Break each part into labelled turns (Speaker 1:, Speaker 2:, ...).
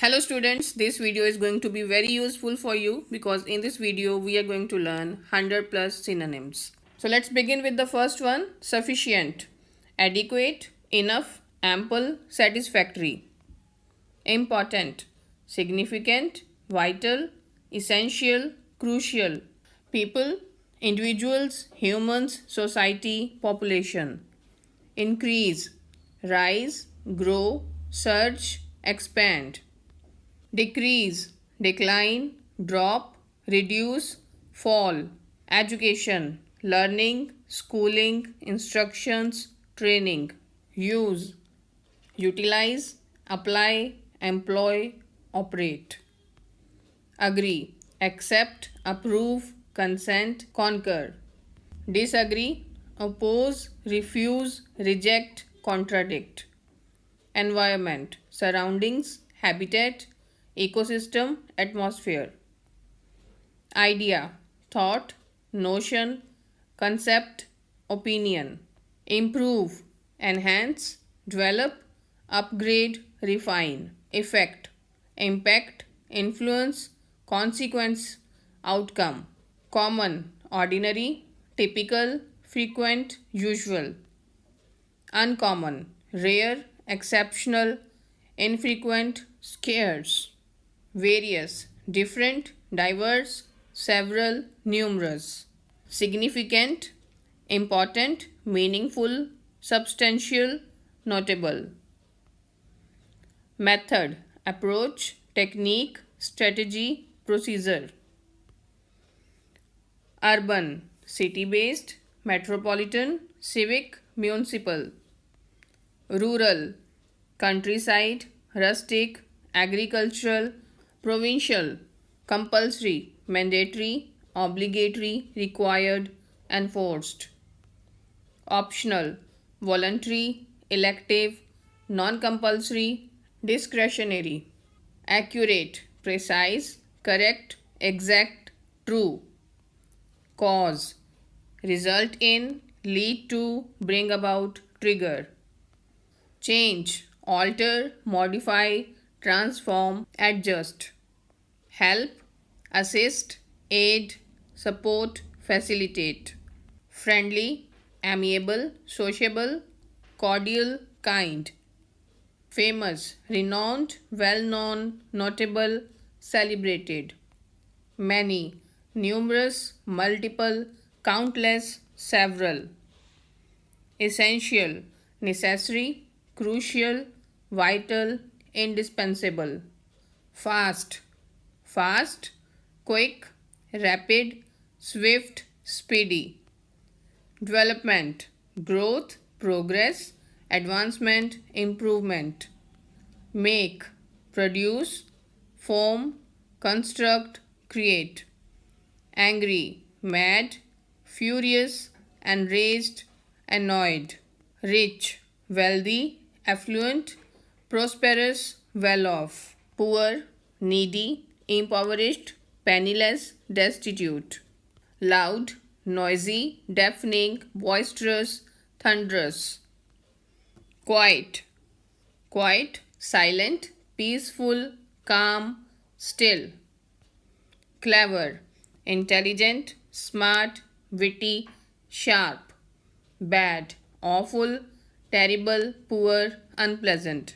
Speaker 1: Hello students, this video is going to be very useful for you because in this video we are going to learn 100 plus synonyms. So let's begin with the first one, sufficient, adequate, enough, ample, satisfactory. Important, significant, vital, essential, crucial. People, individuals, humans, society, population. Increase, rise, grow, surge, expand. Decrease, decline, drop, reduce, fall. Education, learning, schooling, instructions, training. Use, utilize, apply, employ, operate. Agree, accept, approve, consent, concur. Disagree, oppose, refuse, reject, contradict. Environment, surroundings, habitat, ecosystem, atmosphere. Idea, thought, notion, concept, opinion. Improve, enhance, develop, upgrade, refine. Effect, impact, influence, consequence, outcome. Common, ordinary, typical, frequent, usual. Uncommon, rare, exceptional, infrequent, scarce. Various, different, diverse, several, numerous. Significant, important, meaningful, substantial, notable. Method, approach, technique, strategy, procedure. Urban, city-based, metropolitan, civic, municipal. Rural, countryside, rustic, agricultural, provincial. Compulsory, mandatory, obligatory, required, enforced. Optional, voluntary, elective, non-compulsory, discretionary. Accurate, precise, correct, exact, true. Cause, result in, lead to, bring about, trigger. Change, alter, modify, transform, adjust. Help, assist, aid, support, facilitate. Friendly, amiable, sociable, cordial, kind. Famous, renowned, well-known, notable, celebrated. Many, numerous, multiple, countless, several. Essential, necessary, crucial, vital, indispensable. Fast, fast, quick, rapid, swift, speedy. Development, growth, progress, advancement, improvement. Make, produce, form, construct, create. Angry, mad, furious, enraged, annoyed. Rich, wealthy, affluent, prosperous, well off. Poor, needy, impoverished, penniless, destitute. Loud, noisy, deafening, boisterous, thunderous. Quiet, quiet, silent, peaceful, calm, still. Clever, intelligent, smart, witty, sharp. Bad, awful, terrible, poor, unpleasant.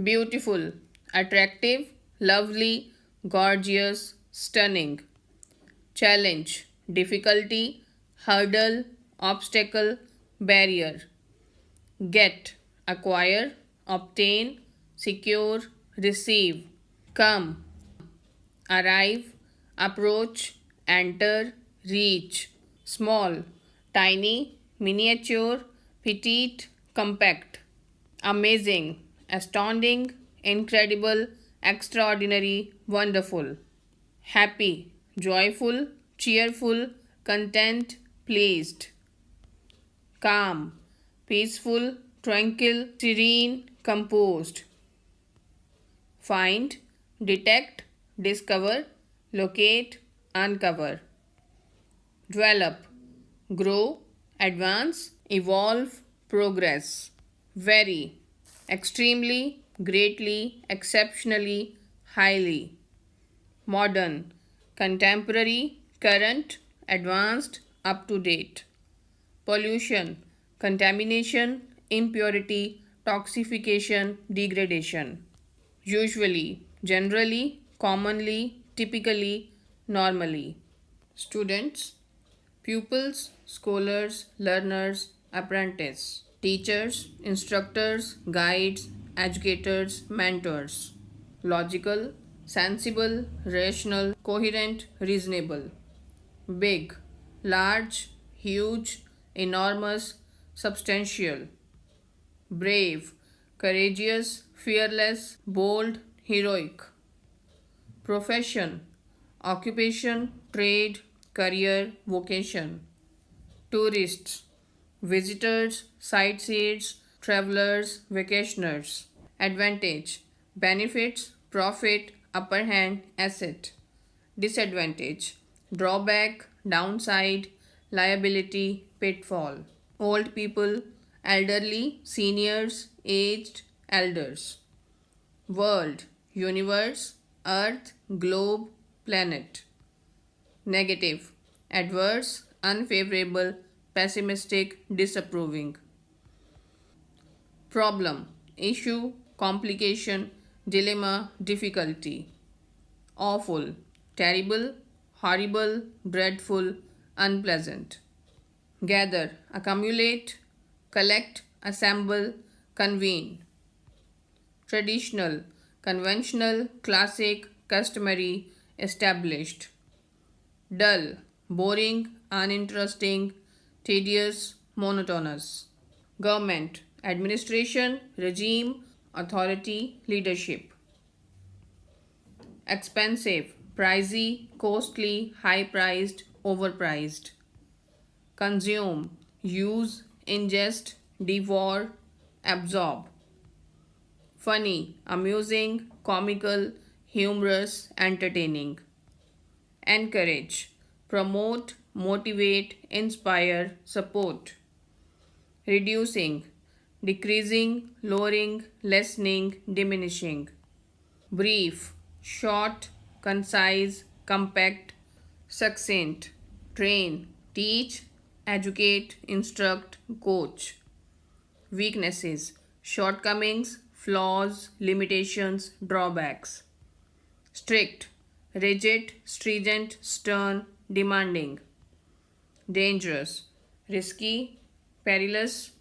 Speaker 1: Beautiful, attractive, lovely, gorgeous, stunning. Challenge, difficulty, hurdle, obstacle, barrier. Get, acquire, obtain, secure, receive. Come, arrive, approach, enter, reach. Small, tiny, miniature, petite, compact. Amazing, astounding, incredible, extraordinary, wonderful. Happy, joyful, cheerful, content, pleased. Calm, peaceful, tranquil, serene, composed. Find, detect, discover, locate, uncover. Develop, grow, advance, evolve, progress. Very, extremely, greatly, exceptionally, highly. Modern, contemporary, current, advanced, up to date. Pollution, contamination, impurity, toxification, degradation. Usually, generally, commonly, typically, normally. Students, pupils, scholars, learners, apprentice. Teachers, instructors, guides, educators, mentors. Logical, sensible, rational, coherent, reasonable. Big, large, huge, enormous, substantial. Brave, courageous, fearless, bold, heroic. Profession, occupation, trade, career, vocation. Tourists, visitors, sightseers, travelers, vacationers. Advantage, benefits, profit, upper hand, asset. Disadvantage, drawback, downside, liability, pitfall. Old people, elderly, seniors, aged, elders. World, universe, earth, globe, planet. Negative, adverse, unfavorable, pessimistic, disapproving. Problem, issue, complication, dilemma, difficulty. Awful, terrible, horrible, dreadful, unpleasant. Gather, accumulate, collect, assemble, convene. Traditional, conventional, classic, customary, established. Dull, boring, uninteresting, tedious, monotonous. Government, administration, regime, authority, leadership. Expensive, pricey, costly, high priced, overpriced. Consume, use, ingest, devour, absorb. Funny, amusing, comical, humorous, entertaining. Encourage, promote, motivate, inspire, support. Reducing, decreasing, lowering, lessening, diminishing. Brief, short, concise, compact, succinct. Train, teach, educate, instruct, coach. Weaknesses, shortcomings, flaws, limitations, drawbacks. Strict, rigid, stringent, stern, demanding. Dangerous, risky, perilous,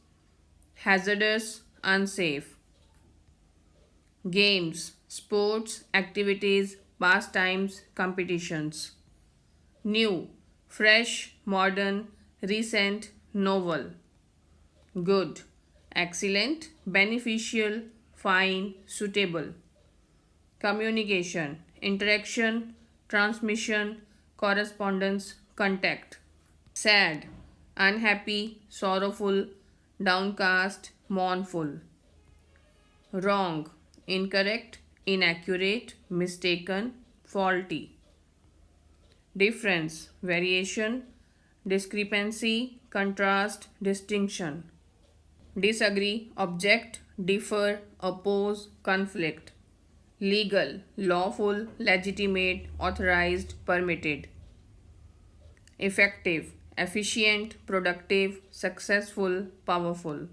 Speaker 1: hazardous, unsafe. Games, sports, activities, pastimes, competitions. New, fresh, modern, recent, novel. Good, excellent, beneficial, fine, suitable. Communication, interaction, transmission, correspondence, contact. Sad, unhappy, sorrowful, downcast, mournful. Wrong, incorrect, inaccurate, mistaken, faulty. Difference, variation, discrepancy, contrast, distinction. Disagree, object, differ, oppose, conflict. Legal, lawful, legitimate, authorized, permitted. Effective, efficient, productive, successful, powerful.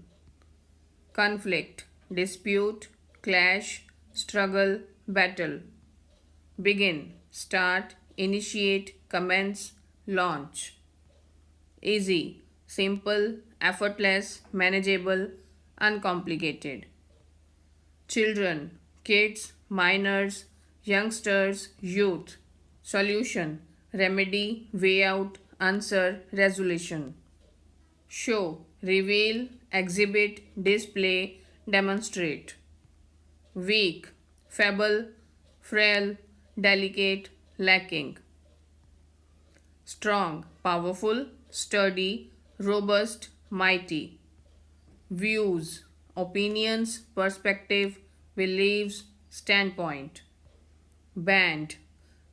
Speaker 1: Conflict, dispute, clash, struggle, battle. Begin, start, initiate, commence, launch. Easy, simple, effortless, manageable, uncomplicated. Children, kids, minors, youngsters, youth. Solution, remedy, way out, answer, resolution. Show, reveal, exhibit, display, demonstrate. Weak, feeble, frail, delicate, lacking. Strong, powerful, sturdy, robust, mighty. Views, opinions, perspective, beliefs, standpoint. Band,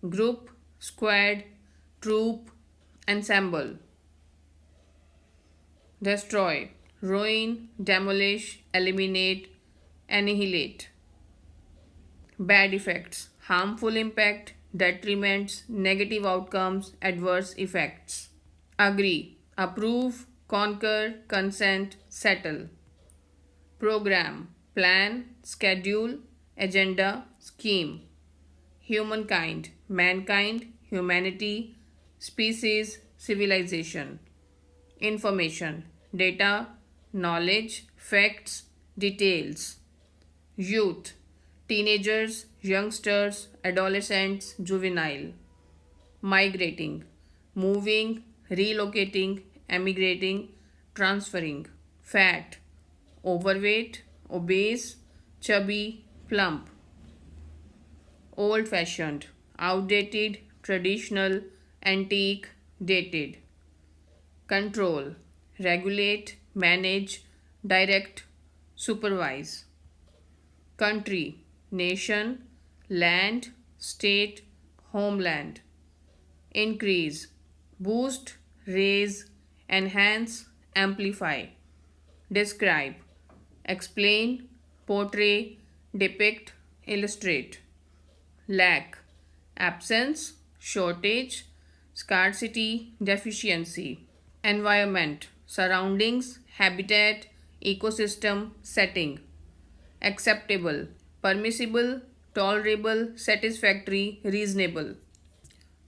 Speaker 1: group, squad, troop, ensemble. Destroy, ruin, demolish, eliminate, annihilate. Bad effects, harmful impact, detriments, negative outcomes, adverse effects. Agree, approve, concur, consent, settle. Program, plan, schedule, agenda, scheme. Humankind, mankind, humanity, species, civilization. Information, data, knowledge, facts, details. Youth, teenagers, youngsters, adolescents, juvenile. Migrating, moving, relocating, emigrating, transferring. Fat, overweight, obese, chubby, plump. Old fashioned, outdated, traditional, antique, dated. Control, regulate, manage, direct, supervise. Country, nation, land, state, homeland. Increase, boost, raise, enhance, amplify. Describe, explain, portray, depict, illustrate. Lack, absence, shortage, scarcity, deficiency. Environment, surroundings, habitat, ecosystem, setting. Acceptable, permissible, tolerable, satisfactory, reasonable.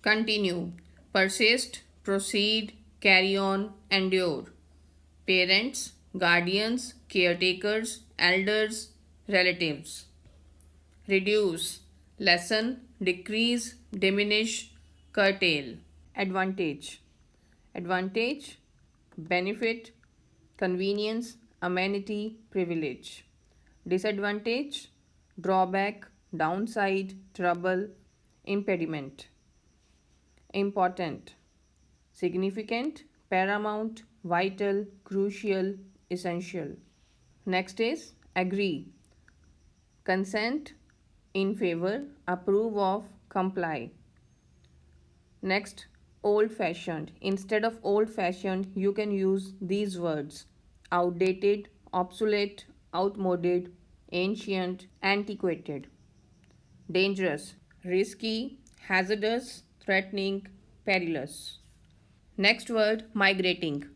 Speaker 1: Continue, persist, proceed, carry on, endure. Parents, guardians, caretakers, elders, relatives. Reduce, lessen, decrease, diminish, curtail. Advantage, advantage, benefit, convenience, amenity, privilege. Disadvantage, drawback, downside, trouble, impediment. Important, significant, paramount, vital, crucial, essential. Next is agree, consent, in favor, approve of, comply. Next, old fashioned. Instead of old fashioned, you can use these words: outdated, obsolete, outmoded, ancient, antiquated. Dangerous, risky, hazardous, threatening, perilous. Next word, migrating.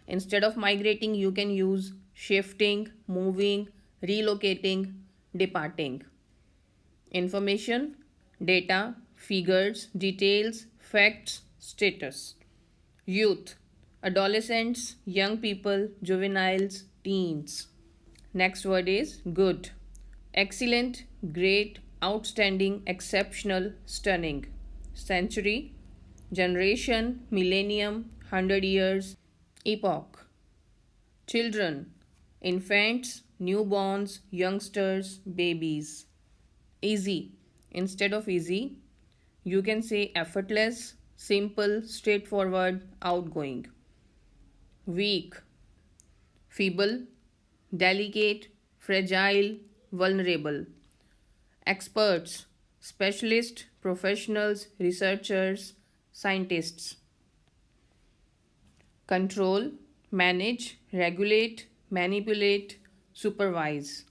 Speaker 1: Instead of migrating, you can use shifting, moving, relocating, departing. Information, data, figures, details, facts, status. Youth, adolescents, young people, juveniles, teens. Next word is good. Excellent, great, outstanding, exceptional, stunning. Century, generation, millennium, 100 years, epoch. Children, infants, newborns, youngsters, babies. Easy. Instead of easy, you can say effortless, simple, straightforward, outgoing. Weak, feeble, delicate, fragile, vulnerable. Experts, specialists, professionals, researchers, scientists. Control, manage, regulate, manipulate, supervise.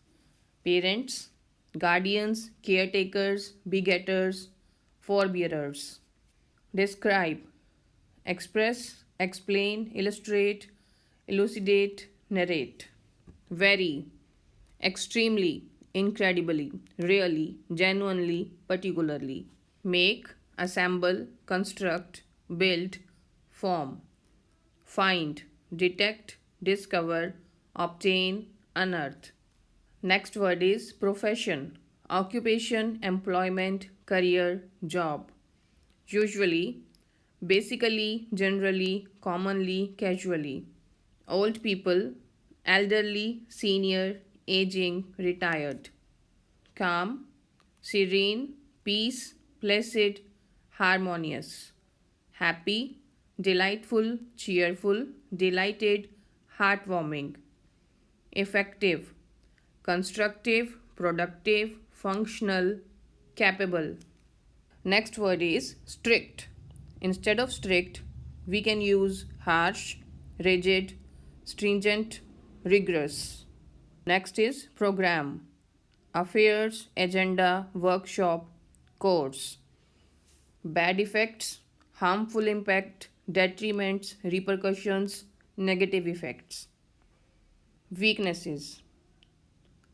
Speaker 1: Parents, guardians, caretakers, begetters, forebearers. Describe, express, explain, illustrate, elucidate, narrate. Very, extremely, incredibly, really, genuinely, particularly. Make, assemble, construct, build, form. Find, detect, discover, obtain, unearth. Next word is profession, occupation, employment, career, job. Usually, basically, generally, commonly, casually. Old people, elderly, senior, aging, retired. Calm, serene, peace, placid, harmonious. Happy, delightful, cheerful, delighted, heartwarming. Effective, constructive, productive, functional, capable. Next word is strict. Instead of strict, we can use harsh, rigid, stringent, rigorous. Next is program. affairs, agenda, workshop, course. Bad effects, harmful impact, detriments, repercussions, negative effects. Weaknesses,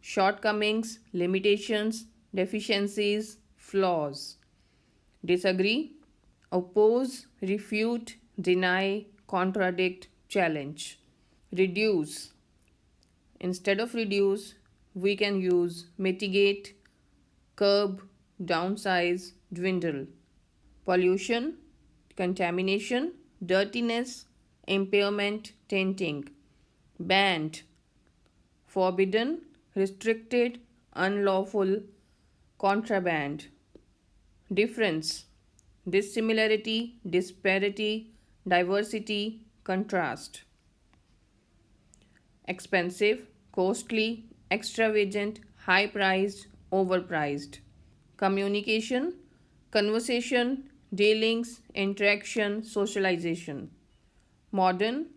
Speaker 1: shortcomings, limitations, deficiencies, flaws. Disagree, oppose, refute, deny, contradict, challenge. Reduce. Instead of reduce, we can use mitigate, curb, downsize, dwindle. Pollution, contamination, dirtiness, impairment, tainting. Banned, forbidden, restricted, unlawful, contraband. Difference, dissimilarity, disparity, diversity, contrast. Expensive, costly, extravagant, high priced, overpriced. Communication, conversation, dealings, interaction, socialization. Modern,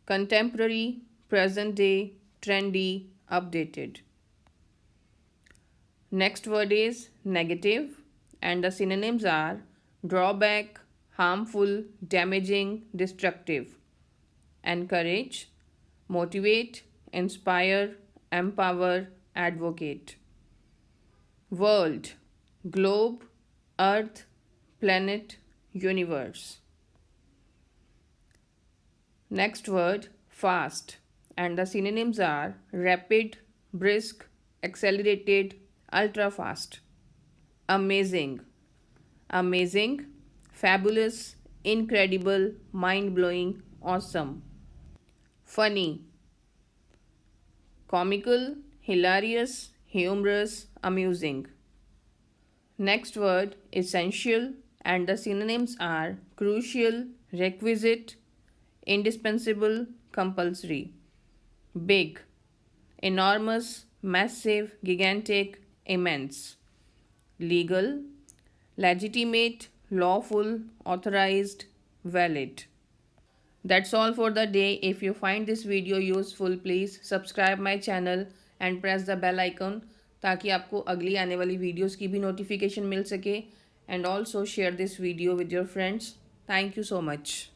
Speaker 1: contemporary, present day, trendy, updated. Next word is negative, and the synonyms are drawback, harmful, damaging, destructive. Encourage, motivate, inspire, empower, advocate. World, globe, earth, planet, universe. Next word, fast, and the synonyms are rapid, brisk, accelerated, ultra fast. Amazing, amazing, fabulous, incredible, mind blowing, awesome. Funny, comical, hilarious, humorous, amusing. Next word, essential, and the synonyms are crucial, requisite, indispensable, compulsory. Big, enormous, massive, gigantic, immense. Legal, legitimate, lawful, authorized, valid. That's all for the day. If you find this video useful, please subscribe my channel and press the bell icon ताकि आपको अगली आने वाली videos की भी notification मिल सके, and also share this video with your friends. Thank you so much.